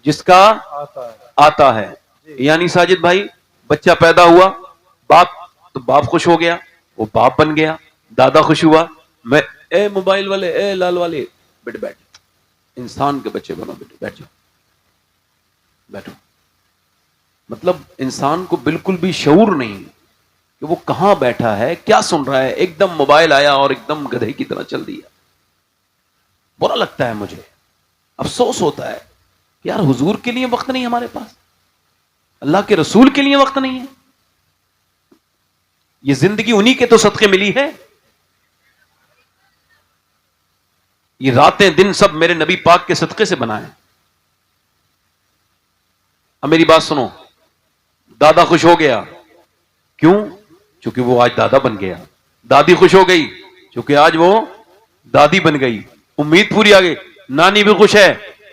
جس کا آتا ہے. یعنی ساجد بھائی بچہ پیدا ہوا، باپ تو باپ خوش ہو گیا، وہ باپ بن گیا. دادا خوش ہوا، میں اے موبائل والے، اے لال والے، بیٹھ بیٹھ، انسان کے بچے بنو، بیٹھو بیٹھ جاؤ، بیٹھو. مطلب انسان کو بالکل بھی شعور نہیں کہ وہ کہاں بیٹھا ہے، کیا سن رہا ہے. ایک دم موبائل آیا اور ایک دم گدھے کی طرح چل دیا. برا لگتا ہے مجھے، افسوس ہوتا ہے کہ یار حضور کے لیے وقت نہیں ہمارے پاس، اللہ کے رسول کے لیے وقت نہیں ہے. یہ زندگی انہی کے تو صدقے ملی ہے. یہ راتیں دن سب میرے نبی پاک کے صدقے سے بنا ہے. اب میری بات سنو، دادا خوش ہو گیا، کیوں؟ چونکہ وہ آج دادا بن گیا. دادی خوش ہو گئی چونکہ آج وہ دادی بن گئی. امید پوری آ گئی. نانی بھی خوش ہے،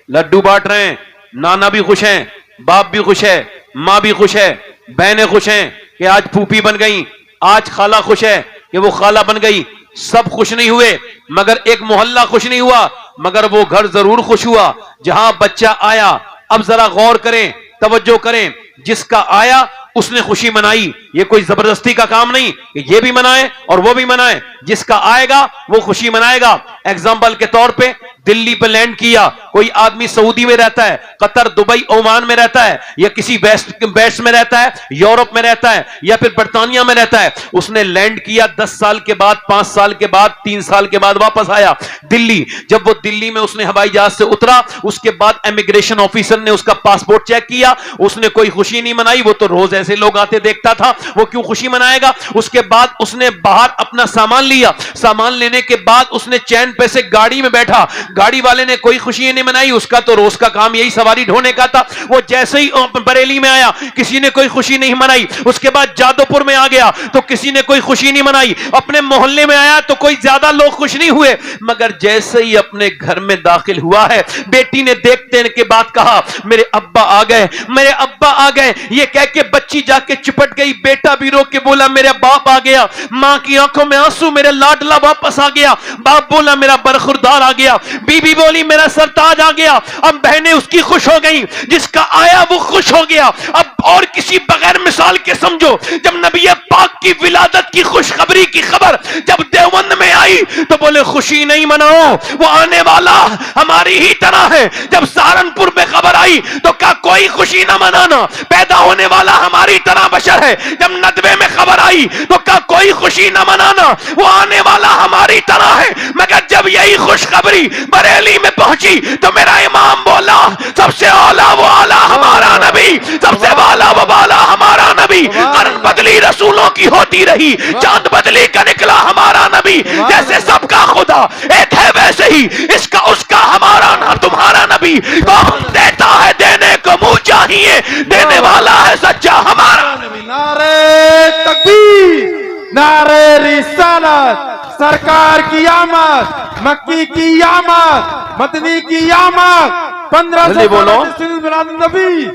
لڈو بانٹ رہے ہیں، نانا بھی خوش ہیں، باپ بھی خوش ہے، ماں بھی خوش ہے، بہنیں خوش ہیں کہ آج پھوپھی بن گئی، آج خالہ خوش ہے کہ وہ خالہ بن گئی. سب خوش نہیں ہوئے، مگر ایک محلہ خوش نہیں ہوا، مگر وہ گھر ضرور خوش ہوا جہاں بچہ آیا. اب ذرا غور کریں، توجہ کریں، جس کا آیا اس نے خوشی منائی. یہ کوئی زبردستی کا کام نہیں کہ یہ بھی منائے اور وہ بھی منائے. جس کا آئے گا وہ خوشی منائے گا. ایگزامپل کے طور پہ دلی پہ لینڈ کیا، کوئی آدمی سعودی میں رہتا ہے، قطر، دبئی، عمان میں رہتا ہے، یا کسی بیس میں رہتا ہے، یورپ میں رہتا ہے، یا پھر برطانیہ میں رہتا ہے. اس نے لینڈ کیا 10 سال کے بعد، 5 سال کے بعد، 3 سال کے بعد واپس آیا دلی. جب وہ دلی میں اس نے ہوائی جہاز سے اترا، اس کے بعد امیگریشن آفیسر نے اس کا پاسپورٹ چیک کیا. اس نے کوئی خوشی نہیں منائی. وہ تو روز ایسے لوگ آتے دیکھتا تھا، وہ کیوں خوشی منائے گا؟ اس کے بعد اس نے باہر اپنا سامان لیا. سامان لینے کے بعد اس نے چین پہ سے گاڑی میں بیٹھا. گاڑی والے نے کوئی خوشی نہیں منائی. اس کا تو روز کا کام یہی سواری ڈھونے کا تھا. وہ جیسے ہی بریلی میں آیا کسی نے کوئی خوشی نہیں منائی. اس کے بعد جادو پور میں آ گیا تو کسی نے کوئی خوشی نہیں منائی. اپنے محلے میں آیا تو کوئی زیادہ لوگ خوش نہیں ہوئے. مگر جیسے ہی اپنے گھر میں داخل ہوا ہے، بیٹی نے دیکھتے کے بعد کہا میرے ابا آ گئے، میرے ابا آ گئے. یہ کہہ کے بچی جا کے چپٹ گئی. بیٹا بھی رو کے بولا میرا باپ آ گیا. ماں کی آنکھوں میں آنسو، میرا لاڈلا واپس آ گیا. باپ بولا میرا برخوردار آ گیا. بی بی بولی میرا سرتاج آ گیا. اب بہنیں اس کی خوش ہو گئی، جس کا آیا وہ خوش ہو گیا. اب اور کسی بغیر مثال کے سمجھو، جب نبی پاک کی ولادت کی خوشخبری کی خبر جب دیوبند میں آئی تو بولے خوشی نہیں مناؤ، وہ آنے والا ہماری ہی طرح ہے. جب سہارنپور میں خبر آئی تو کہا کوئی خوشی نہ منانا، پیدا ہونے والا ہماری طرح بشر ہے. جب ندوے میں خبر آئی تو کہا کوئی خوشی نہ منانا، وہ آنے والا ہماری طرح ہے. مگر جب یہی خوشخبری بریلی میں پہنچی تو میرا امام بولا سب سے اولا وہ آلہ ہمارا نبی، سب سے والا وہ بالا ہمارا نبی. قرن بدلی رسولوں کی ہوتی رہی، چاند بدلی کا نکلا ہمارا نبی. جیسے سب کا خدا ایک ہے ویسے ہی اس کا اس کا ہمارا نہ تمہارا نبی. کون دیتا ہے دینے کو منہ چاہیے، دینے والا ہے سچا ہمارا نبی. نعرہ تکبیر، نعرہ رسالت، سرکار کی آمد، مکی کی آمد، مدنی کی آمد، 1500 نبی،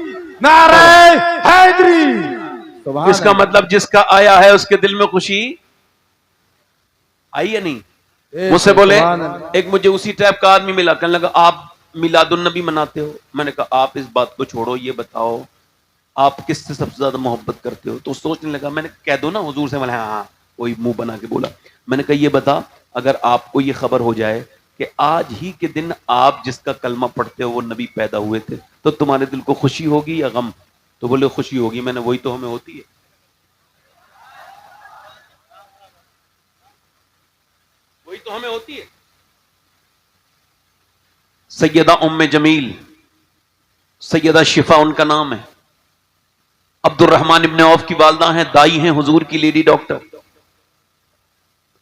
نعرہ حیدری. اس کا مطلب جس کا آیا ہے اس کے دل میں خوشی آئی یا نہیں؟ مجھ سے بولے ایک مجھے اسی ٹائپ کا آدمی ملا، کہنے لگا آپ میلاد النبی مناتے ہو. میں نے کہا آپ اس بات کو چھوڑو، یہ بتاؤ آپ کس سے سب سے زیادہ محبت کرتے ہو؟ تو سوچنے لگا. میں نے کہہ دو نا حضور سے. ہاں کوئی منہ بنا کے بولا. میں نے کہا یہ بتا، اگر آپ کو یہ خبر ہو جائے کہ آج ہی کے دن آپ جس کا کلمہ پڑھتے ہو وہ نبی پیدا ہوئے تھے تو تمہارے دل کو خوشی ہوگی یا غم؟ تو بولے خوشی ہوگی. میں نے وہی تو ہمیں ہوتی ہے، وہی تو ہمیں ہوتی ہے. سیدہ ام جمیل، سیدہ شفا ان کا نام ہے، عبد الرحمن ابن عوف کی والدہ ہیں، دائی ہیں حضور کی لیڈی ڈاکٹر.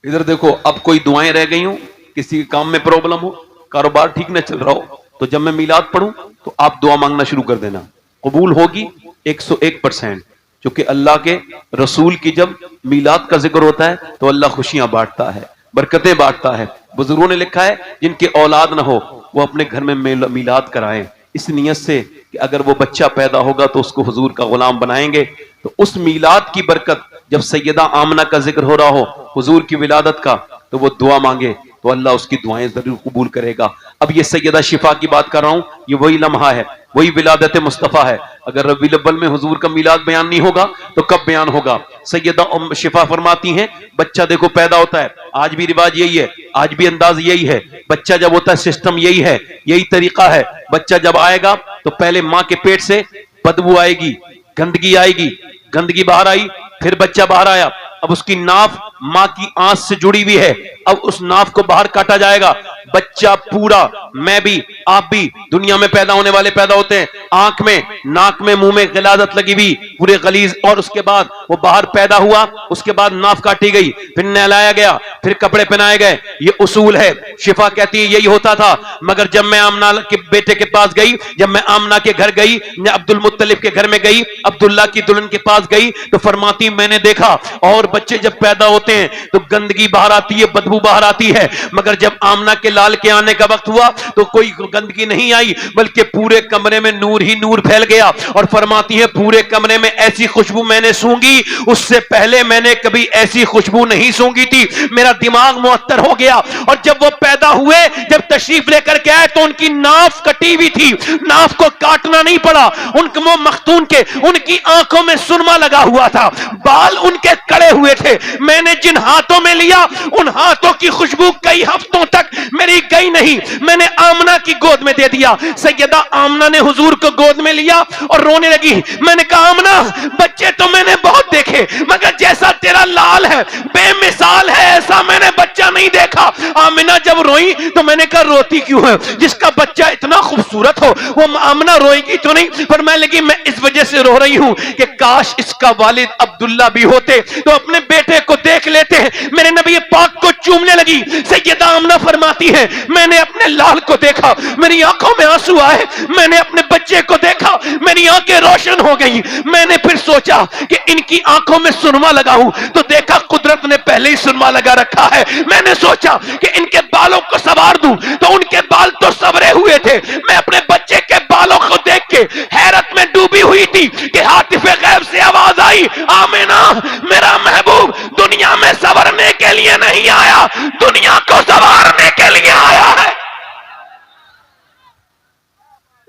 ادھر دیکھو، اب کوئی دعائیں رہ گئی ہوں، کسی کام میں پرابلم ہو، کاروبار ٹھیک نہ چل رہا ہو، تو جب میں میلاد پڑھوں تو آپ دعا مانگنا شروع کر دینا، قبول ہوگی 101%. کیونکہ اللہ کے رسول کی جب میلاد کا ذکر ہوتا ہے تو اللہ خوشیاں بانٹتا ہے، برکتیں بانٹتا ہے. بزرگوں نے لکھا ہے جن کے اولاد نہ ہو وہ اپنے گھر میں میلاد کرائیں، اس نیت سے کہ اگر وہ بچہ پیدا ہوگا تو اس کو حضور کا غلام بنائیں گے. تو اس میلاد کی برکت جب سیدہ آمنہ کا ذکر ہو رہا ہو، حضور کی ولادت کا، تو وہ دعا مانگے تو اللہ اس کی دعائیں ضرور قبول کرے گا. اب یہ سیدہ شفا کی بات کر رہا ہوں، یہ وہی لمحہ ہے وہی ولادت مصطفیٰ ہے. اگر ربیع الاول میں حضور کا میلاد بیان نہیں ہوگا تو کب بیان ہوگا؟ سیدہ ام شفا فرماتی ہیں بچہ دیکھو پیدا ہوتا ہے، آج بھی رواج یہی ہے، آج بھی انداز یہی ہے، بچہ جب ہوتا ہے سسٹم یہی ہے، یہی طریقہ ہے. بچہ جب آئے گا تو پہلے ماں کے پیٹ سے بدبو آئے گی، گندگی آئے گی، گندگی باہر آئی، پھر بچہ باہر آیا. اب اس کی ناف ماں کی آنکھ سے جڑی ہوئی ہے، اب اس ناف کو باہر کاٹا جائے گا. بچہ پورا، میں بھی آپ بھی دنیا میں پیدا ہونے والے پیدا ہوتے ہیں، آنکھ میں، ناک میں، منہ میں غلاظت لگی ہوئی، پورے غلیظ، اور اس کے بعد وہ باہر پیدا ہوا، اس کے بعد ناف کاٹی گئی، پھر نہلایا گیا، پھر کپڑے پہنائے گئے. یہ اصول ہے. شفا کہتی ہے یہی ہوتا تھا. مگر جب میں آمنہ کے بیٹے کے پاس گئی، جب میں آمنہ کے گھر گئی، میں عبد المطلب کے گھر میں گئی، عبداللہ کی دلہن کے پاس گئی، تو فرماتی میں نے دیکھا اور بچے جب پیدا ہوتے ہیں تو گندگی باہر آتی ہے، بدبو باہر آتی ہے، مگر جب آمنہ کے لال کے آنے کا وقت ہوا تو کوئی گندگی نہیں آئی، بلکہ پورے کمرے میں نور ہی نور پھیل گیا. اور فرماتی ہے پورے کمرے میں ایسی خوشبو میں نے سونگی، اس سے پہلے میں نے کبھی ایسی خوشبو نہیں سونگی تھی. میرا دماغ معطر ہو گیا. اور جب وہ پیدا ہوئے، جب تشریف لے کر کے آئے تو ان کی ناف کٹی ہوئی تھی، ناف کو کاٹنا نہیں پڑا. ان کو وہ مختون کے، ان کی آنکھوں میں سرما لگا ہوا تھا، بال ان کے کڑے ہوئے تھے. میں نے جن ہاتھوں میں لیا ان ہاتھوں کی خوشبو کئی ہفتوں تک میری گئی نہیں. میں نے آمنہ کی گود میں دے دیا. سیدہ آمنہ نے حضور کو گود میں لیا اور رونے لگی. میں نے کہا آمنہ بچے تو میں نے بہت دیکھے، مگر جیسا تیرا لال ہے، بے مثال ہے، ایسا میں نے بچہ نہیں دیکھا. آمنہ جب روئی تو میں نے کہا روتی کیوں ہے؟ جس کا بچہ اتنا خوبصورت ہو وہ آمنہ روئے گی تو نہیں؟ فرمانے لگی میں اس وجہ سے رو رہی ہوں کہ کاش اس کا والد عبداللہ بھی ہوتے تو اپنے بیٹے کو دیکھ لیتے. میرے نبی پاک کو چومنے لگی. سیدہ آمنہ فرماتی ہے میں نے اپنے لال کو دیکھا، میری آنکھوں میں آنسو آئے. میں نے اپنے بچے کو دیکھا، میری آنکھیں روشن ہو گئی. میں نے پھر سوچا کہ ان کی آنکھوں میں سرما لگا ہوں تو دیکھا قدرت نے پہلے ہی سرما لگا رکھا ہے. میں نے سوچا کہ ان کے بالوں کو سوار دوں تو ان کے بال تو سورے ہوئے تھے. میں اپنے بچے کے بالوں کو دیکھ کے حیرت میں ڈوبی ہوئی تھی کہ ہاتف غیب سے آواز آئی آمنہ میرا محبوب دنیا میں سنورنے کے لیے نہیں آیا، دنیا کو سنوارنے کے لیے آیا ہے.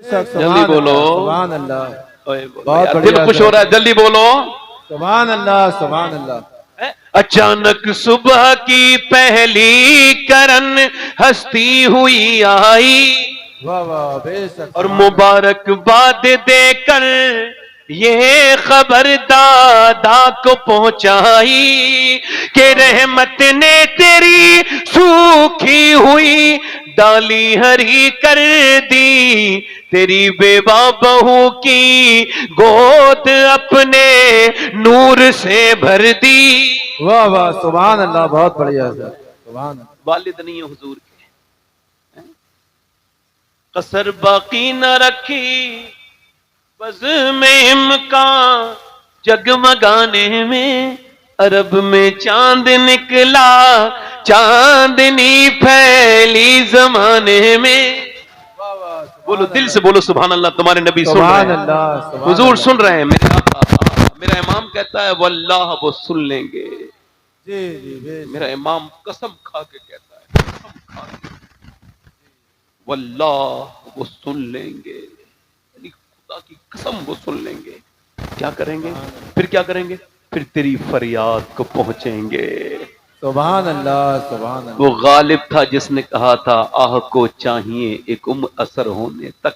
جلدی بولو سبحان اللہ. بہت دل خوش ہو رہا ہے، جلدی بولو سبحان اللہ سبحان اللہ. اچانک صبح کی پہلی کرن ہستی ہوئی آئی واہ واہ بے شک. اور مبارک باد دے کر یہ خبر دادا کو پہنچائی کہ رحمت نے تیری سوکھی ہوئی ڈالی ہری کر دی، تیری بیوہ بہو کی گود اپنے نور سے بھر دی. واہ واہ سبحان اللہ. بہت بڑھیا سر. سبحان اللہ. والد نہیں ہے حضور کے، قصر باقی نہ رکھی بز میں امکان جگمگانے میں، عرب میں چاند نکلا چاندنی پھیلی زمانے میں. بولو دل سے بولو سبحان اللہ. تمہارے نبی سن رہے سبحان ہیں، اللہ سبحان حضور اللہ. سن رہے ہیں. میرا امام کہتا ہے واللہ وہ سن لیں گے. جی جی بے شک. میرا امام قسم کھا کے کہتا ہے، قسم کھا کے واللہ وہ سن لیں گے، یعنی خدا کی قسم وہ سن لیں گے. کیا کریں گے؟ پھر کیا کریں گے؟ پھر تیری فریاد کو پہنچیں گے. سبحان اللہ سبحان اللہ. وہ غالب تھا جس نے کہا تھا آہ کو چاہیے ایک اثر ہونے تک،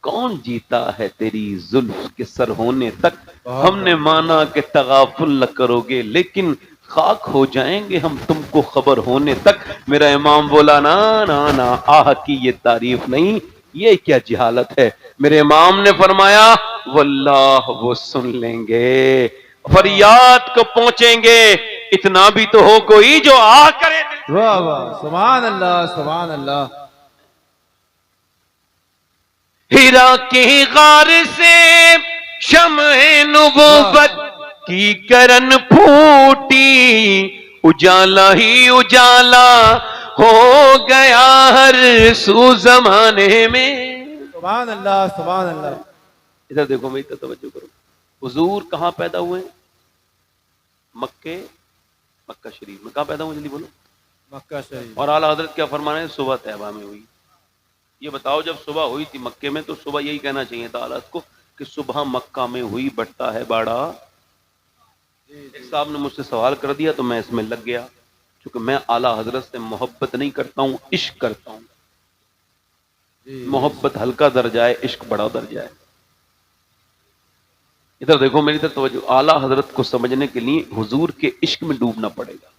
کون جیتا ہے تیری زلف کے سر ہونے تک. ہم نے مانا کہ تغافل نہ کرو گے لیکن خاک ہو جائیں گے ہم تم کو خبر ہونے تک. میرا امام بولا نا نا نا، آہ کی یہ تعریف نہیں، یہ کیا جہالت ہے. میرے امام نے فرمایا واللہ وہ سن لیں گے، فریاد کو پہنچیں گے. اتنا بھی تو ہو کوئی جو آ کرے. واہ واہ سبحان اللہ سبحان اللہ. ہیرا کی غار سے شمع نبوت کی کرن پھوٹی، اجالا ہی اجالا ہو گیا ہر سو زمانے میں. سبحان اللہ سبحان اللہ. ادھر دیکھو میری طرف توجہ کرو. حضور کہاں پیدا ہوئے؟ مکہ شریف میں. کہاں پیدا ہوئے؟ جلدی بولو. مکہ شریف. اور اعلیٰ حضرت کیا فرمانے؟ صبح طیبہ میں ہوئی. یہ بتاؤ جب صبح ہوئی تھی مکے میں تو صبح یہی کہنا چاہیے تھا حالات کو کہ صبح مکہ میں ہوئی بٹتا ہے باڑا. ایک صاحب نے مجھ سے سوال کر دیا تو میں اس میں لگ گیا کیونکہ میں اعلیٰ حضرت سے محبت نہیں کرتا ہوں، عشق کرتا ہوں. محبت ہلکا درجہ ہے، عشق بڑا درجہ ہے. ادھر دیکھو میری طرف توجہ. اعلیٰ حضرت کو سمجھنے کے لیے حضور کے عشق میں ڈوبنا پڑے گا.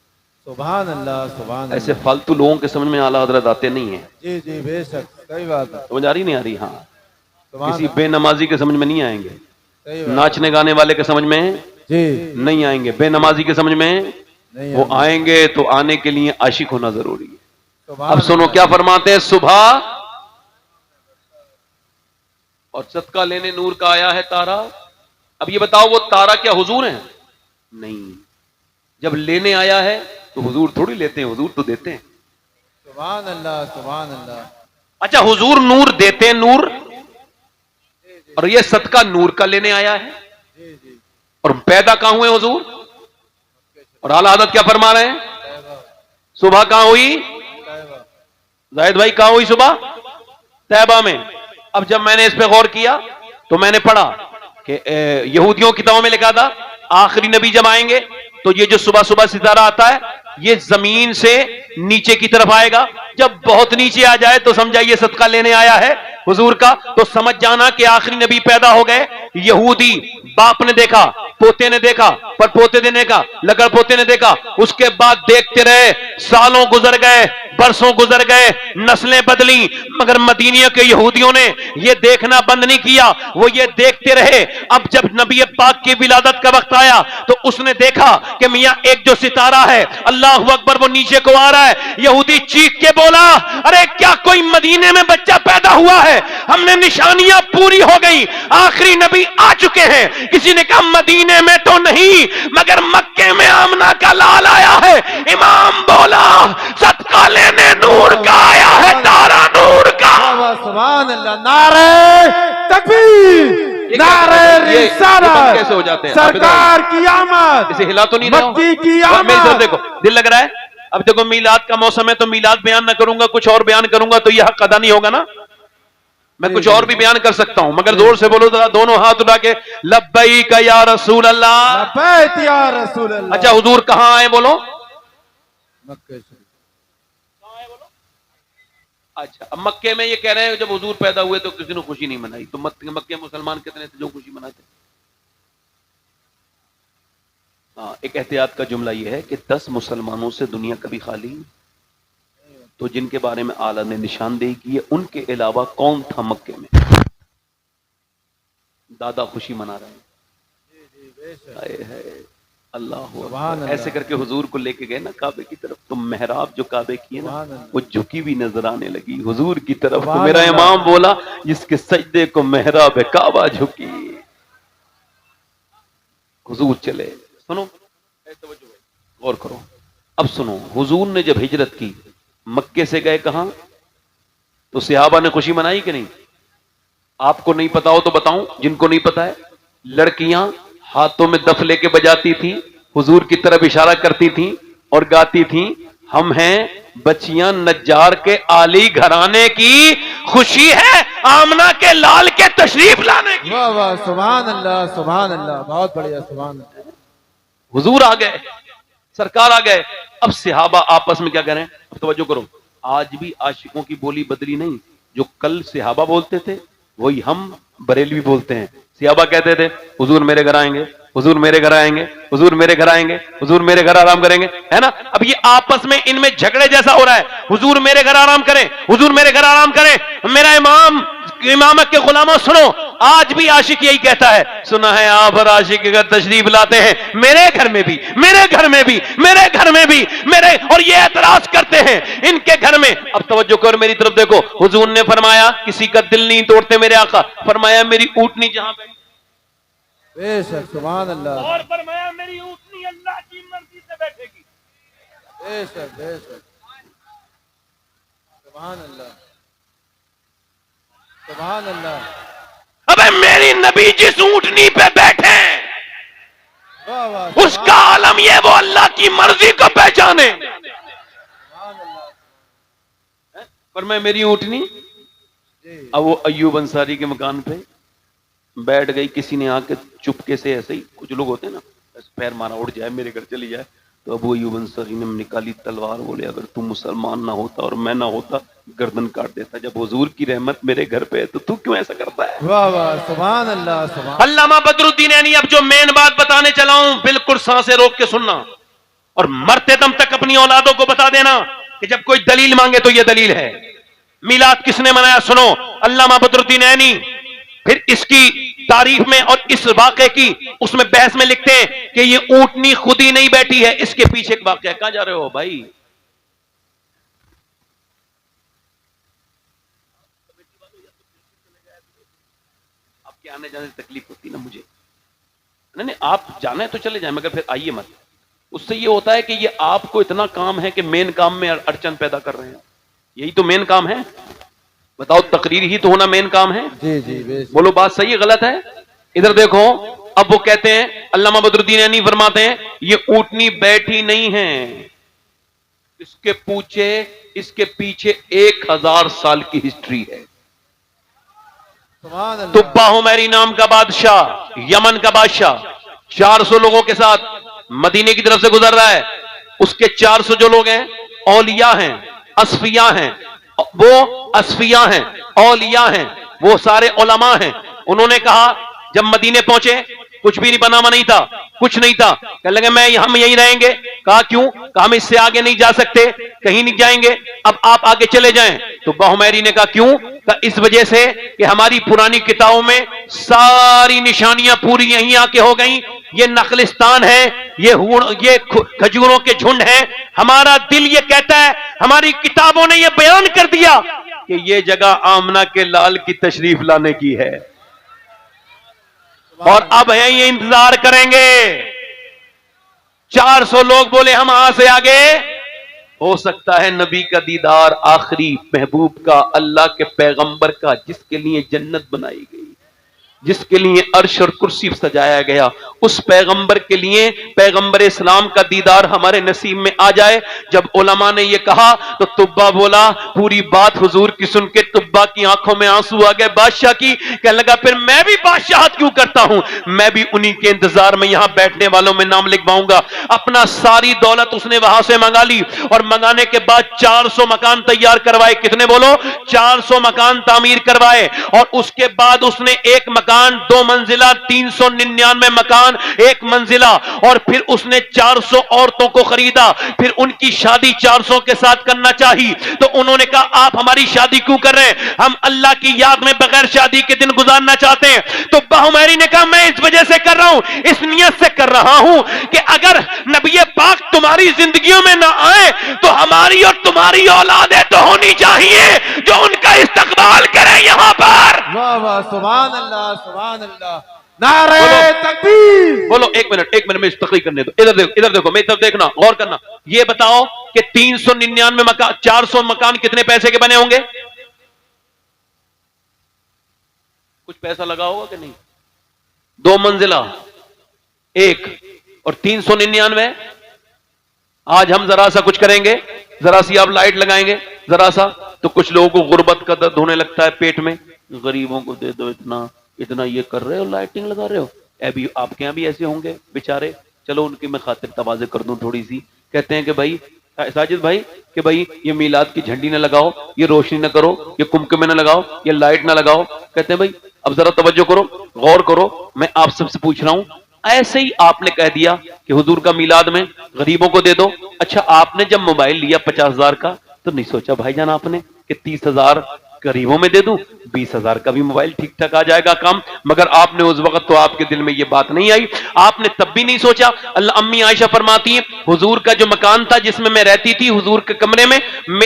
سبحان اللہ سبحان ایسے اللہ. فالتو لوگوں کے سمجھ میں اعلیٰ حضرت آتے نہیں ہیں. جی جی بے شک صحیح بات ہے. سمجھ آ رہی نہیں آ رہی؟ ہاں. سبحان کسی اللہ. بے نمازی کے سمجھ میں نہیں آئیں گے، صحیح بات. ناچنے گانے والے کے سمجھ میں جی نہیں آئیں گے، بے نمازی کے سمجھ میں نہیں وہ آئیں گے. تو آنے کے لیے عاشق ہونا ضروری ہے. سبحان اب سنو اللہ. کیا فرماتے ہیں. صبح اور صدقہ لینے نور کا آیا ہے تارا. اب یہ بتاؤ وہ تارا کیا حضور ہیں؟ نہیں. جب لینے آیا ہے تو حضور تھوڑی لیتے ہیں، حضور تو دیتے ہیں. سبحان اللہ سبحان اللہ. اچھا حضور نور دیتے ہیں، نور، اور یہ صدقہ نور کا لینے آیا ہے. جی جی. اور پیدا کہاں ہوئے حضور؟ اور اعلیٰ حضرت کیا فرما رہے ہیں؟ صبح کہاں ہوئی؟ زاہد بھائی کہاں ہوئی صبح؟ طیبہ میں. اب جب میں نے اس پہ غور کیا تو میں نے پڑھا کہ یہودیوں کی کتابوں میں لکھا تھا آخری نبی جب آئیں گے تو یہ جو صبح صبح ستارہ آتا ہے یہ زمین سے نیچے کی طرف آئے گا. جب بہت نیچے آ جائے تو سمجھا یہ صدقہ لینے آیا ہے حضور کا. تو سمجھ جانا کہ آخری نبی پیدا ہو گئے. یہودی باپ نے دیکھا، پوتے نے دیکھا، پر پوتے نے دیکھا، لگڑ پوتے نے دیکھا، اس کے بعد دیکھتے رہے. سالوں گزر گئے، برسوں گزر گئے، نسلیں بدلی، مگر مدینہ کے یہودیوں نے یہ دیکھنا بند نہیں کیا. وہ یہ دیکھتے رہے. اب جب نبی پاک کی ولادت کا وقت آیا تو اس نے دیکھا کہ میاں ایک جو ستارہ ہے اللہ اکبر وہ نیچے کو آ رہا ہے. یہودی چیخ کے بولا ارے کیا کوئی مدینے میں بچہ پیدا ہوا ہے؟ ہم نے نشانیاں پوری ہو گئی، آخری نبی آ چکے ہیں. کسی نے کہا مدینے میں تو نہیں مگر مکے میں آمنہ کا لال آیا ہے. امام بولا صدقہ لینے نور کا آیا ہے، تارا نور کا. سبحان اللہ. نعرہ تکبیر، نعرہ رسالت، کیسے ہو جاتے ہیں؟ سرکار کی آمد، اسے ہلا تو نہیں رہا ہوں؟ مکی کی میری طرف آمد. دیکھو، دل لگ رہا ہے. اب دیکھو میلاد کا موسم ہے تو میلاد بیان نہ کروں گا، کچھ اور بیان کروں گا تو یہ حق ادا نہیں ہوگا نا. میں کچھ اور بھی بیان کر سکتا ہوں مگر زور سے بولو ذرا دونوں ہاتھ اٹھا کے لبیک یا رسول اللہ. لبیک یا رسول اللہ. اچھا حضور کہاں آئے بولو؟ مکے سے. اچھا اب مکے میں یہ کہہ رہے ہیں جب حضور پیدا ہوئے تو کسی نے خوشی نہیں منائی. تو مکے مسلمان کتنے تھے جو خوشی مناتے؟ ہاں ایک احتیاط کا جملہ یہ ہے کہ 10 مسلمانوں سے دنیا کبھی خالی. تو جن کے بارے میں اعلیٰ نے نشاندہی کی ہے ان کے علاوہ کون تھا مکے میں؟ دادا خوشی منا رہے ہیں. ہائے ہائے اللہ اکبر. ایسے کر کے حضور کو لے کے گئے نا کعبے کی طرف تو محراب جو کعبے کی ہے نا وہ جھکی بھی نظر آنے لگی حضور کی طرف. تو میرا امام بولا جس کے سجدے کو محراب کعبہ جھکی. حضور چلے. سنو غور کرو. اب سنو حضور نے جب ہجرت کی مکے سے گئے کہاں؟ تو صحابہ نے خوشی منائی کہ نہیں؟ آپ کو نہیں پتا ہو تو بتاؤں جن کو نہیں پتا ہے. لڑکیاں ہاتھوں میں دف لے کے بجاتی تھیں، حضور کی طرف اشارہ کرتی تھیں اور گاتی تھیں ہم ہیں بچیاں نجار کے عالی گھرانے کی، خوشی ہے آمنہ کے لال کے تشریف لانے کی. واہ واہ سبحان اللہ سبحان اللہ. بہت بڑھیا سبحان اللہ. حضور آ گئے، سرکار آ گئے. اب صحابہ آپس میں کیا کریں؟ اب توجہ کرو. آج بھی عاشقوں کی بولی بدلی نہیں. جو کل صحابہ بولتے تھے وہی ہم بریلوی بولتے ہیں. صحابہ کہتے تھے حضور میرے گھر آئیں گے، حضور میرے گھر آئیں گے، حضور میرے گھر آئیں گے، حضور میرے گھر آرام کریں گے، ہے نا. اب یہ آپس میں ان میں جھگڑے جیسا ہو رہا ہے. حضور میرے گھر آرام کریں، حضور میرے گھر آرام کریں. میرا امامت کے غلاموں سنو، آج بھی عاشق یہی کہتا ہے. سنا ہے آپ ہر عاشق کے گھر تشریف لاتے ہیں، میرے گھر میں بھی، میرے گھر میں بھی، میرے گھر میں بھی، میرے، اور یہ اعتراض کرتے ہیں ان کے گھر میں. اب توجہ کرو میری طرف دیکھو. حضور نے فرمایا کسی کا دل نہیں توڑتے میرے آقا. فرمایا میری اونٹنی جہاں پہ، بے شک سبحان اللہ. اور فرمایا میری اونٹنی اللہ کی مرضی سے بیٹھے گی. بے شک بے شک سبحان اللہ سبحان اللہ. ابے میری نبی جس اونٹنی پہ بیٹھے واہ واہ اس کا عالم یہ وہ اللہ کی مرضی کو پہچانے. سبحان اللہ. فرمایا میری اونٹنی اب وہ ایوب انصاری کے مکان پہ بیٹھ گئی, کسی نے آ کے چپکے سے ایسے ہی, کچھ لوگ ہوتے ہیں نا پیر مارا اڑ جائے میرے گھر چلی جائے, تو ابو ایوب انصاری نے نکالی تلوار, بولے اگر تم مسلمان نہ ہوتا اور میں نہ ہوتا گردن کاٹ دیتا. جب حضور کی رحمت میرے گھر پہ ہے تو کیوں ایسا کرتا ہے؟ واہ واہ سبحان اللہ سبحان. علامہ بدر الدین عینی, اب جو مین بات بتانے چلا ہوں بالکل سانسیں روک کے سننا اور مرتے دم تک اپنی اولادوں کو بتا دینا کہ جب کوئی دلیل مانگے تو یہ دلیل ہے. میلاد کس نے منایا سنو. علامہ بدر الدین عینی پھر اس کی تعریف میں اور اس واقعے کی اس میں بحث میں لکھتے ہیں کہ یہ اونٹنی خود ہی نہیں بیٹھی ہے, اس کے پیچھے ایک واقعہ. کہاں جا رہے ہو بھائی؟ آپ کے آنے جانے سے تکلیف ہوتی نا مجھے. نہیں آپ جانا ہے تو چلے جائیں مگر پھر آئیے مت. اس سے یہ ہوتا ہے کہ یہ آپ کو اتنا کام ہے کہ مین کام میں اڑچن پیدا کر رہے ہیں. یہی تو مین کام ہے. بتاؤ تقریر ہی تو ہونا مین کام ہے. جی جی بولو بات صحیح ہے غلط ہے؟ ادھر دیکھو, اب وہ کہتے ہیں علامہ بدر الدین عینی فرماتے ہیں یہ اونٹنی بیٹھی نہیں ہے, اس کے پیچھے 1000 سال کی ہسٹری ہے. سبحان اللہ. تبا حمیری نام کا بادشاہ, یمن کا بادشاہ, 400 لوگوں کے ساتھ مدینے کی طرف سے گزر رہا ہے. اس کے 400 جو لوگ ہیں اولیاء ہیں, اصفیاء ہیں, وہ اصفیاء ہیں, اولیاء ہیں, وہ سارے علماء ہیں. انہوں نے کہا جب مدینے پہنچے کچھ بھی نہیں بناوا نہیں تھا, کچھ نہیں تھا, کہنے لگے ہم یہیں رہیں گے. کہا کیوں؟ کہا ہم اس سے آگے نہیں جا سکتے, کہیں نہیں جائیں گے, اب آپ آگے چلے جائیں. تو باہمیری نے کہا کیوں؟ کہا اس وجہ سے کہ ہماری پرانی کتابوں میں ساری نشانیاں پوری یہیں آ کے ہو گئیں. یہ نخلستان ہے, یہ کھجوروں کے جھنڈ ہیں. ہمارا دل یہ کہتا ہے, ہماری کتابوں نے یہ بیان کر دیا کہ یہ جگہ آمنہ کے لال کی تشریف لانے کی ہے, اور اب ہے یہ انتظار کریں گے. 400 لوگ بولے ہم آج سے آگے, ہو سکتا ہے نبی کا دیدار, آخری محبوب کا, اللہ کے پیغمبر کا, جس کے لیے جنت بنائی گئی, جس کے لیے عرش اور کرسی سجایا گیا, اس پیغمبر کے لیے, پیغمبر اسلام کا دیدار ہمارے نصیب میں آ جائے. جب علماء نے یہ کہا تو تبا بولا, پوری بات حضور کی سن کے تبا کی آنکھوں میں آنسو آ گئے بادشاہ کی. کہنے لگا پھر میں بھی بادشاہت کیوں کرتا ہوں, میں بھی انہی کے انتظار میں یہاں بیٹھنے والوں میں نام لکھواؤں گا. اپنا ساری دولت اس نے وہاں سے منگا لی, اور منگانے کے بعد 400 مکان تیار کروائے. کتنے بولو؟ 400 مکان تعمیر کروائے. اور اس کے بعد اس نے ایک مکان, 2 منزلہ, 399 مکان 1 منزلہ, اور پھر اس نے 400 عورتوں کو خریدا. پھر ان کی شادی 400 کے ساتھ کرنا چاہی. تو انہوں نے کہا آپ ہماری شادی کیوں کر رہے ہیں؟ ہم اللہ کی یاد میں بغیر شادی کے دن گزارنا چاہتے ہیں. تو باہمیری نے کہا میں اس وجہ سے کر رہا ہوں, اس نیت سے کر رہا ہوں کہ اگر نبی پاک تمہاری زندگیوں میں نہ آئے تو ہماری اور تمہاری اولادیں تو ہونی چاہیے جو ان کا استقبال کریں یہاں پر. واہ واہ سبحان اللہ سبحان اللہ. نعرہ تکبیر. بولو ایک منٹ میں تقریر کرنے دو. ادھر دیکھو, میری طرف دیکھنا, غور کرنا. یہ بتاؤ کہ 399 مکان, 400 مکان کتنے پیسے کے بنے ہوں گے؟ کچھ پیسہ لگا ہوگا کہ نہیں؟ 2 منزلہ 1 اور 399. آج ہم ذرا سا کچھ کریں گے, ذرا سی آپ لائٹ لگائیں گے ذرا سا, تو کچھ لوگوں کو غربت کا درد ہونے لگتا ہے پیٹ میں. غریبوں کو دے دو اتنا یہ کر رہے ہو, لائٹنگ لگا رہے ہو. ابھی آپ کے یہاں بھی ایسے ہوں گے بیچارے, چلو ان کی میں خاطر تواضع کر دوں تھوڑی سی. کہتے ہیں کہ بھائی ساجد بھائی کہ بھائی یہ میلاد کی جھنڈی نہ لگاؤ, یہ روشنی نہ کرو, یہ کمکمے نہ لگاؤ, یہ لائٹ نہ لگاؤ. کہتے ہیں بھائی اب ذرا توجہ کرو, غور کرو, میں آپ سب سے پوچھ رہا ہوں. ایسے ہی آپ نے کہہ دیا کہ حضور کا میلاد میں غریبوں کو دے دو. اچھا آپ نے جب موبائل لیا 50,000 کا تو نہیں سوچا بھائی جان آپ نے کہ 30,000 غریبوں میں دے دوں, 20,000 کا بھی موبائل ٹھیک ٹھاک آ جائے گا کام. مگر آپ نے اس وقت تو آپ کے دل میں یہ بات نہیں آئی, آپ نے تب بھی نہیں سوچا. اللہ امی عائشہ فرماتی ہیں حضور کا جو مکان تھا جس میں رہتی تھی, حضور کے کمرے میں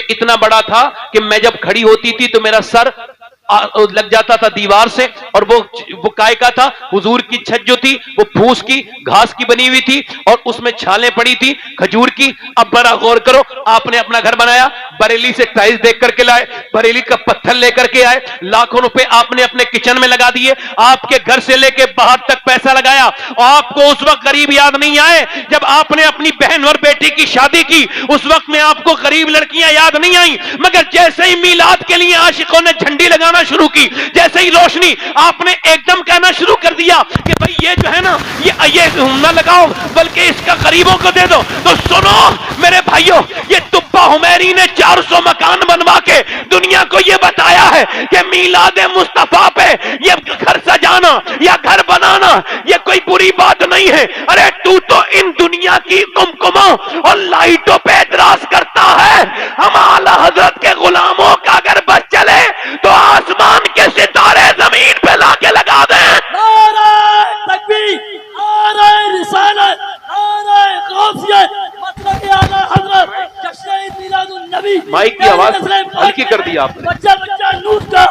اتنا بڑا تھا کہ میں جب کھڑی ہوتی تھی تو میرا سر لگ جاتا تھا دیوار سے, اور وہ کائے کا تھا. حضور کی چھت جو تھی وہ پھوس کی گھاس کی بنی ہوئی تھی, اور اس میں چھالیں پڑی تھی کھجور کی. اب بڑا غور کرو, آپ نے اپنا گھر بنایا, بریلی سے ٹائلز دیکھ کر کے لائے, بریلی کا پتھر لے کر کے آئے, لاکھوں روپے آپ نے اپنے کچن میں لگا دیے, آپ کے گھر سے لے کے باہر تک پیسہ لگایا. آپ کو اس وقت غریب یاد نہیں آئے جب آپ نے اپنی بہن اور بیٹی کی شادی کی, اس وقت میں آپ کو غریب لڑکیاں یاد نہیں آئیں. مگر جیسے ہی میلاد کے لیے عاشقوں نے جھنڈی لگا بنانا شروع کی. جیسے ہی روشنی آپ نے ایک دم کہنا شروع کر دیا کہ بھائی یہ جو ہے نا یہ نہ لگاؤ بلکہ اس کا غریبوں کو دے دو, تو سنو میرے بھائیوں, یہ تبا حمیری نے 400 مکان بنوا کے دنیا کو یہ بتایا ہے کہ میلاد مصطفیٰ پہ یہ گھر سجانا یا گھر بنانا یہ کوئی بری بات نہیں ہے. ارے تو ان دنیا کی کمکموں اور لائٹوں پہ اعتراض کرتا ہے, ہم اعلی حضرت کے غلاموں کا اگر بس چلے تو آسمان کے ستارے زمین پہ لا کے لگا دیں. نعرہ تکبیر, نعرہ رسالت, نعرہ غوثیت, مطلب اعلی حضرت جشن میلاد النبی. مائک کی آواز ہلکی کر دی آپ نے. بچہ بچہ نور کا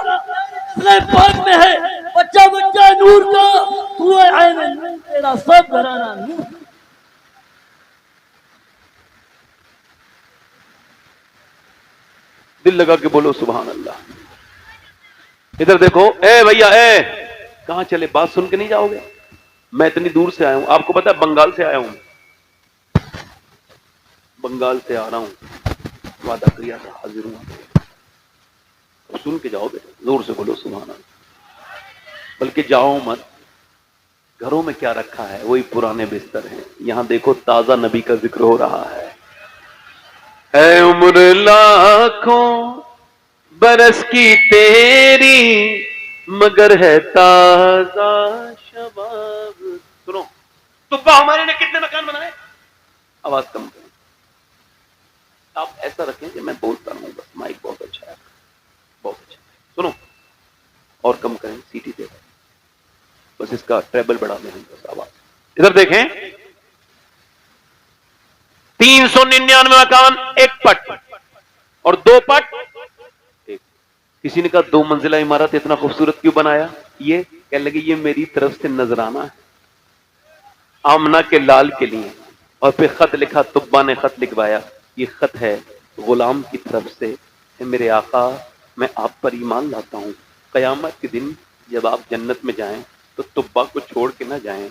نسل پاک میں ہے, بچہ بچہ نور کا, تو ہے عین نور, تیرا سب گھرانہ نور. دل لگا کے بولو سبحان اللہ. ادھر دیکھو, اے بھیا اے, کہاں چلے, بات سن کے نہیں جاؤ گے؟ میں اتنی دور سے آیا ہوں, آپ کو پتا ہے بنگال سے آیا ہوں, بنگال سے آ رہا ہوں, وعدہ کیا تھا حاضر ہوں. سن کے جاؤ گے, زور سے بولو سبحان اللہ. بلکہ جاؤ مت, گھروں میں کیا رکھا ہے وہی پرانے بستر ہیں. یہاں دیکھو تازہ نبی کا ذکر ہو رہا ہے. اے عمر لاکھوں برس کی تیری مگر ہے تازہ شباب. سنو, تبا ہمارے نے کتنے مکان بنائے؟ آواز کم کریں, آپ ایسا رکھیں کہ میں بولتا رہوں بس. مائک بہت اچھا ہے, بہت اچھا. سنو, اور کم کریں, سیٹی دے بس, اس کا ٹریبل بڑھا دیں بس آواز. ادھر دیکھیں, 399 مکان ایک پٹ اور 2 پٹ ایک. کسی نے کہا 2 منزلہ عمارت اتنا خوبصورت کیوں بنایا؟ یہ کہنے لگے یہ میری طرف سے نذرانہ ہے آمنہ کے لال کے لیے. اور پھر خط لکھا, تبا نے خط لکھوایا, یہ خط ہے غلام کی طرف سے, میرے آقا میں آپ پر ایمان لاتا ہوں, قیامت کے دن جب آپ جنت میں جائیں تو تبا کو چھوڑ کے نہ جائیں,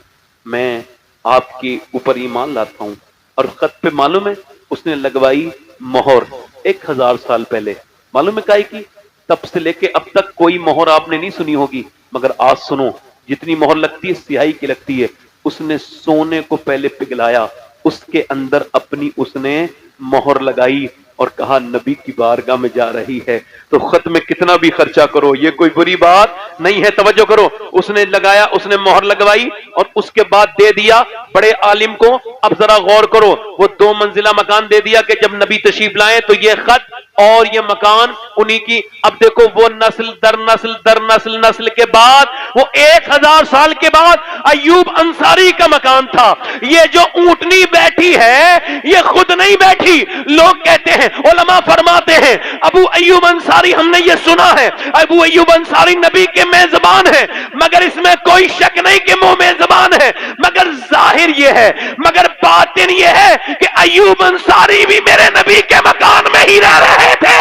میں آپ کے اوپر ایمان لاتا ہوں. اور خط پہ معلوم ہے اس نے لگوائی مہر 1000 سال پہلے. معلوم ہے کائی کی؟ تب سے لے کے اب تک کوئی مہر آپ نے نہیں سنی ہوگی, مگر آج سنو, جتنی مہر لگتی ہے سیاہی کی لگتی ہے. اس نے سونے کو پہلے پگھلایا, اس کے اندر اپنی اس نے مہر لگائی اور کہا نبی کی بارگاہ میں جا رہی ہے. تو خط میں کتنا بھی خرچہ کرو یہ کوئی بری بات نہیں ہے. توجہ کرو, اس نے لگایا, اس نے مہر لگوائی اور اس کے بعد دے دیا بڑے عالم کو. اب ذرا غور کرو, وہ 2 منزلہ مکان دے دیا کہ جب نبی تشریف لائیں تو یہ خط اور یہ مکان انہی کی. اب دیکھو وہ نسل در نسل در نسل, نسل کے بعد وہ 1000 سال کے بعد ایوب انصاری کا مکان تھا. یہ جو اونٹنی بیٹھی ہے یہ خود نہیں بیٹھی, لوگ کہتے ہیں, علماء فرماتے ہیں, ابو ایوب انصاری ہم نے یہ سنا ہے, ابو ایوب انصاری نبی کے میزبان ہیں, مگر اس میں کوئی شک نہیں کہ وہ میزبان ہے, مگر ظاہر یہ ہے, مگر باطن یہ ہے کہ ایوب انصاری بھی میرے نبی کے مکان میں ہی رہ رہے تھے.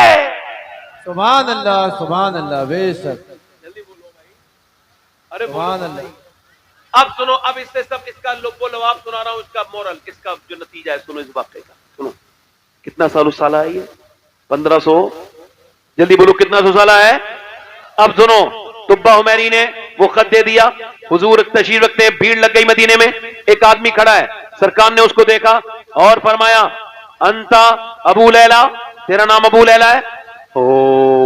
سبحان اللہ, سبحان اللہ, بے شک, جلدی بولو بھائی. ارے سبحان اللہ. اب سنو, اب اس سے سب اس کا لب و لواب سنا رہا ہوں, اس کا مورل, اس کا جو نتیجہ ہے سنو اس واقعے کا. سنو, کتنا سالہ ہے یہ؟ 1500. جلدی بولو کتنا سالہ ہے؟ اب سنو, تبا حمیری نے وہ خط دے دیا, حضور تشریف رکھتے ہیں, بھیڑ لگ گئی مدینے میں. ایک آدمی کھڑا ہے, سرکار نے اس کو دیکھا اور فرمایا انتا ابو لیلا, تیرا نام ابو لیلا ہے.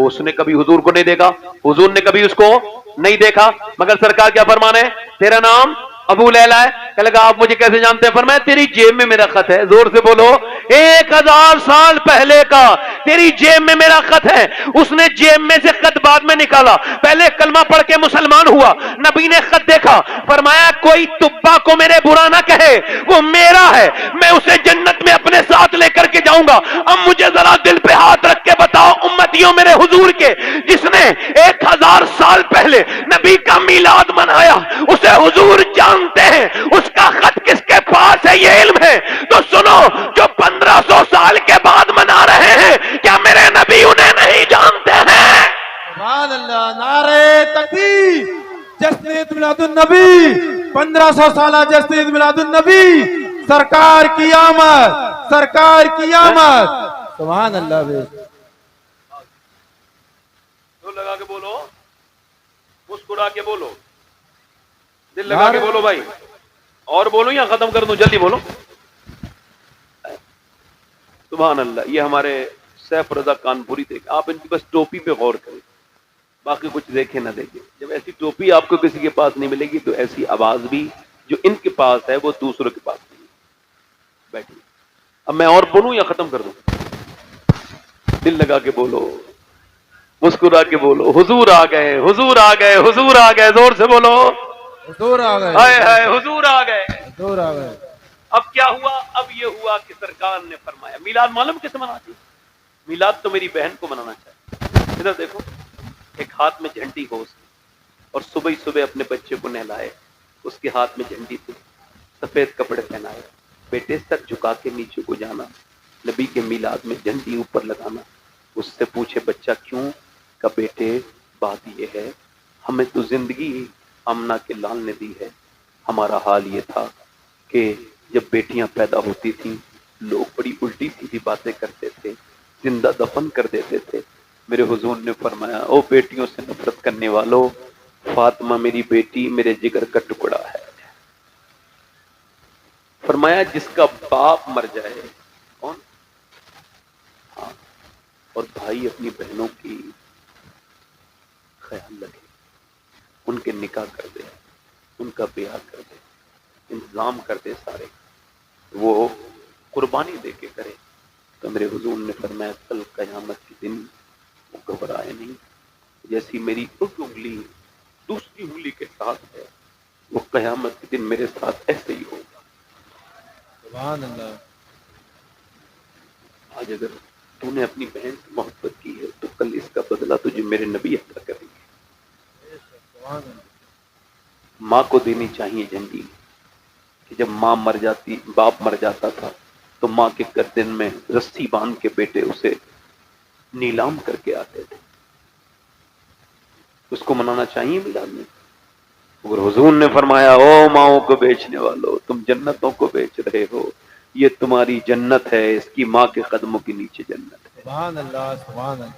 اس نے کبھی حضور کو نہیں دیکھا, حضور نے کبھی اس کو نہیں دیکھا, مگر سرکار کیا فرمانے, تیرا نام ابو لیلا ہے. کہنے لگا آپ مجھے کیسے جانتے ہیں؟ فرمایا تیری جیب میں میرا خط ہے. زور سے بولو, 1000 سال پہلے کا تیری جیب میں میرا خط ہے. اس نے جیب میں سے خط بعد میں نکالا, پہلے کلمہ پڑھ کے مسلمان ہوا. نبی نے خط دیکھا, فرمایا کوئی تبا کو میرے برا نہ کہے, وہ میرا ہے, میں اسے جنت میں اپنے ساتھ لے کر کے جاؤں گا. اب مجھے ذرا دل پہ ہاتھ رکھ کے بتاؤ امتیوں میرے حضور کے, جس نے 1000 سال پہلے نبی کا میلاد منایا, اسے حضور جانتے ہیں, اس کا خط کس کے پاس ہے یہ علم ہے. تو سنو, جو 1500 سال کے بعد منا رہے ہیں, کیا میرے نبی انہیں نہیں جانتے ہیں؟ سبحان اللہ, نعرہ تکبیر, جشن عید میلاد النبی, 1500 سالہ جشن عید میلاد النبی, سرکار کی آمد, سرکار کی آمد. سبحان اللہ. لگا کے بولو. مسکرا کے بولو, دل لگا کے بولو بھائی. اور بولو یا ختم کر دوں؟ جلدی بولو. سبحان اللہ. یہ ہمارے سیف رضا کانپوری تھے. آپ ان کی بس ٹوپی پہ غور کریں, باقی کچھ دیکھیں نہ دیکھیں. جب ایسی ٹوپی آپ کو کسی کے پاس نہیں ملے گی تو ایسی آواز بھی جو ان کے پاس ہے وہ دوسروں کے پاس نہیں. بیٹھیے. اب میں اور بولوں یا ختم کر دوں؟ دل لگا کے بولو, مسکرا کے بولو. حضور آ گئے, حضور آ گئے, حضور آ گئے. زور سے بولو, حضور آ گئے, ہائے ہائے حضور آ گئے. حضور آ گئے. اب کیا ہوا؟ اب یہ ہوا کہ سرکار نے فرمایا میلاد معلوم کیسے مناتی؟ میلاد تو میری بہن کو منانا چاہیے. ادھر دیکھو, ایک ہاتھ میں جھنڈی ہو اس کی, اور صبح ہی صبح اپنے بچے کو نہلائے, اس کے ہاتھ میں جھنڈی تھی, سفید کپڑے پہنائے, بیٹے سر جھکا کے نیچے کو جانا, نبی کے میلاد میں جھنڈی اوپر لگانا. اس سے پوچھے بچہ کیوں؟ کہ بیٹے بات یہ ہے, ہمیں تو زندگی آمنہ کے لال نے دی ہے. ہمارا حال یہ تھا کہ جب بیٹیاں پیدا ہوتی تھیں لوگ بڑی الٹی سیدھی باتیں کرتے تھے, زندہ دفن کر دیتے تھے. میرے حضور نے فرمایا او بیٹیوں سے نفرت کرنے والوں, فاطمہ میری بیٹی میرے جگر کا ٹکڑا ہے. فرمایا جس کا باپ مر جائے, کون؟ ہاں, اور بھائی اپنی بہنوں کی خیال رکھے, ان کے نکاح کر دے, ان کا بیاہ کر دے, انتظام کر دے سارے, وہ قربانی دے کے کرے. تو میرے حضور نے فرمایا کل قیامت کے دن وہ گھبرائے نہیں, جیسی میری ایک انگلی دوسری انگلی کے ساتھ ہے, وہ قیامت کے دن میرے ساتھ ایسے ہی ہوگا. سبحان اللہ. آج اگر تو نے اپنی بہن سے محبت کی ہے تو کل اس کا بدلہ تجھے میرے نبی عطا کریں گے. سبحان اللہ. ماں کو دینی چاہیے جھنڈی, کہ جب ماں مر جاتی, باپ مر جاتا تھا تو ماں کے گردن میں رسی باندھ کے بیٹے اسے نیلام کر کے آتے تھے. اس کو منانا چاہیے میلاد میں. اور حضور نے فرمایا او ماؤں کو بیچنے والو, تم جنتوں کو بیچ رہے ہو, یہ تمہاری جنت ہے, اس کی ماں کے قدموں کے نیچے جنت ہے. سبحان اللہ. سبحان اللہ.